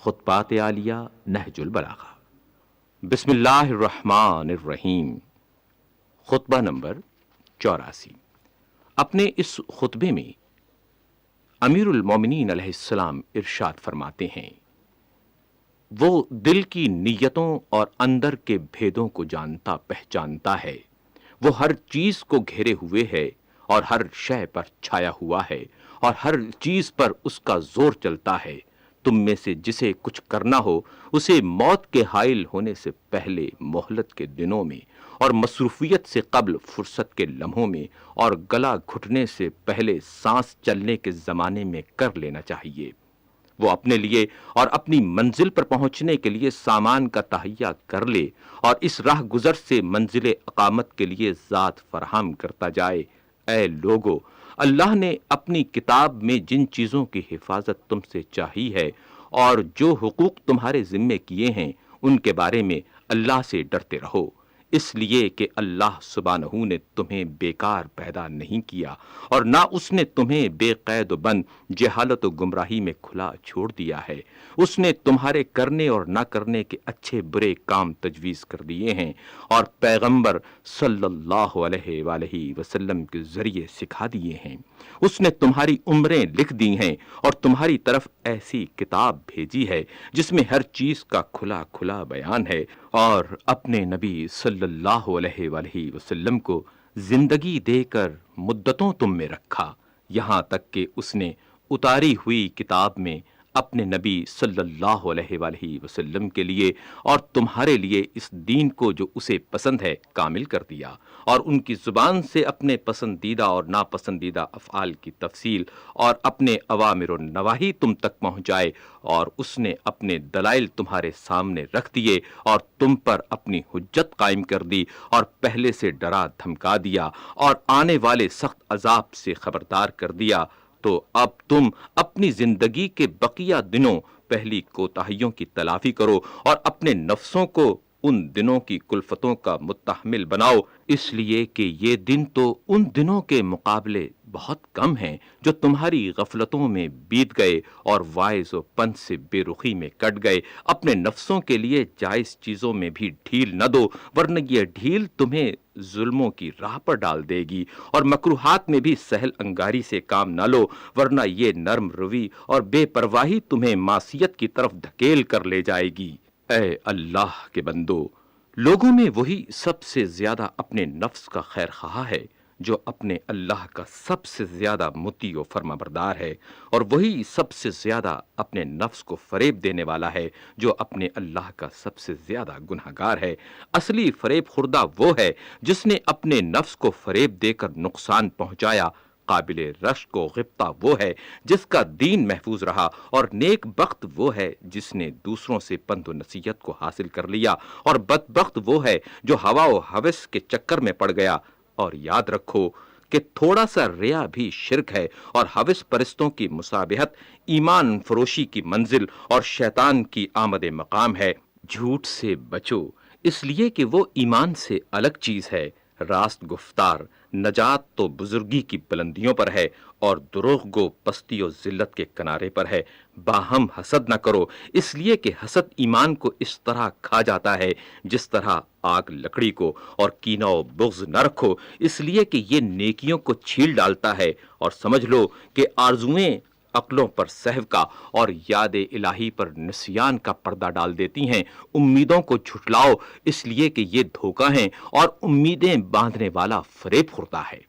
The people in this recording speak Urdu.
خطبات عالیہ نہج البلاغہ۔ بسم اللہ الرحمن الرحیم۔ خطبہ نمبر 84۔ اپنے اس خطبے میں امیر المومنین علیہ السلام ارشاد فرماتے ہیں، وہ دل کی نیتوں اور اندر کے بھیدوں کو جانتا پہچانتا ہے، وہ ہر چیز کو گھیرے ہوئے ہے اور ہر شے پر چھایا ہوا ہے اور ہر چیز پر اس کا زور چلتا ہے۔ تم میں سے جسے کچھ کرنا ہو اسے موت کے حائل ہونے سے پہلے مہلت کے دنوں میں اور مصروفیت سے قبل فرصت کے لمحوں میں اور گلا گھٹنے سے پہلے سانس چلنے کے زمانے میں کر لینا چاہیے۔ وہ اپنے لیے اور اپنی منزل پر پہنچنے کے لیے سامان کا تہیہ کر لے اور اس راہ گزر سے منزل اقامت کے لیے ذات فراہم کرتا جائے۔ اے لوگو، اللہ نے اپنی کتاب میں جن چیزوں کی حفاظت تم سے چاہی ہے اور جو حقوق تمہارے ذمے کیے ہیں ان کے بارے میں اللہ سے ڈرتے رہو، اس لیے کہ اللہ سبحانہ نے تمہیں بیکار پیدا نہیں کیا اور نہ اس نے تمہیں بے قید و بند جہالت و گمراہی میں کھلا چھوڑ دیا ہے۔ اس نے تمہارے کرنے اور نہ کرنے کے اچھے برے کام تجویز کر دیے ہیں اور پیغمبر صلی اللہ علیہ وآلہ وسلم کے ذریعے سکھا دیے ہیں۔ اس نے تمہاری عمریں لکھ دی ہیں اور تمہاری طرف ایسی کتاب بھیجی ہے جس میں ہر چیز کا کھلا کھلا بیان ہے، اور اپنے نبی صلی اللہ علیہ وآلہ وسلم کو زندگی دے کر مدتوں تم میں رکھا، یہاں تک کہ اس نے اتاری ہوئی کتاب میں اپنے نبی صلی اللہ علیہ وآلہ وسلم کے لیے اور تمہارے لیے اس دین کو جو اسے پسند ہے کامل کر دیا، اور ان کی زبان سے اپنے پسندیدہ اور ناپسندیدہ افعال کی تفصیل اور اپنے اوامر و نواہی تم تک پہنچائے، اور اس نے اپنے دلائل تمہارے سامنے رکھ دیے اور تم پر اپنی حجت قائم کر دی اور پہلے سے ڈرا دھمکا دیا اور آنے والے سخت عذاب سے خبردار کر دیا۔ تو اب تم اپنی زندگی کے بقیہ دنوں پہلی کوتاہیوں کی تلافی کرو اور اپنے نفسوں کو ان دنوں کی کلفتوں کا متحمل بناؤ، اس لیے کہ یہ دن تو ان دنوں کے مقابلے بہت کم ہیں جو تمہاری غفلتوں میں بیت گئے اور وائز و پن سے بے رخی میں کٹ گئے۔ اپنے نفسوں کے لیے جائز چیزوں میں بھی ڈھیل نہ دو، ورنہ یہ ڈھیل تمہیں ظلموں کی راہ پر ڈال دے گی، اور مکروہات میں بھی سہل انگاری سے کام نہ لو، ورنہ یہ نرم روی اور بے پرواہی تمہیں معصیت کی طرف دھکیل کر لے جائے گی۔ اے اللہ کے بندو، لوگوں میں وہی سب سے زیادہ اپنے نفس کا خیر خواہ ہے جو اپنے اللہ کا سب سے زیادہ مطیع و فرما بردار ہے، اور وہی سب سے زیادہ اپنے نفس کو فریب دینے والا ہے جو اپنے اللہ کا سب سے زیادہ گنہگار ہے۔ اصلی فریب خوردہ وہ ہے جس نے اپنے نفس کو فریب دے کر نقصان پہنچایا۔ قابل رشک و غبطہ وہ ہے جس کا دین محفوظ رہا، اور نیک بخت وہ ہے جس نے دوسروں سے پند و نصیحت کو حاصل کر لیا، اور بدبخت وہ ہے جو ہوا و ہوس کے چکر میں پڑ گیا۔ اور یاد رکھو کہ تھوڑا سا ریا بھی شرک ہے، اور ہوس پرستوں کی مسابہت ایمان فروشی کی منزل اور شیطان کی آمد مقام ہے۔ جھوٹ سے بچو، اس لیے کہ وہ ایمان سے الگ چیز ہے۔ راست گفتار نجات تو بزرگی کی بلندیوں پر ہے، اور دروغ گو پستی و ذلت کے کنارے پر ہے۔ باہم حسد نہ کرو، اس لیے کہ حسد ایمان کو اس طرح کھا جاتا ہے جس طرح آگ لکڑی کو، اور کینہ و بغض نہ رکھو، اس لیے کہ یہ نیکیوں کو چھیل ڈالتا ہے، اور سمجھ لو کہ آرزویں عقلوں پر سہو کا اور یاد الہی پر نسیان کا پردہ ڈال دیتی ہیں۔ امیدوں کو جھٹلاؤ، اس لیے کہ یہ دھوکہ ہیں اور امیدیں باندھنے والا فریب خورتا ہے۔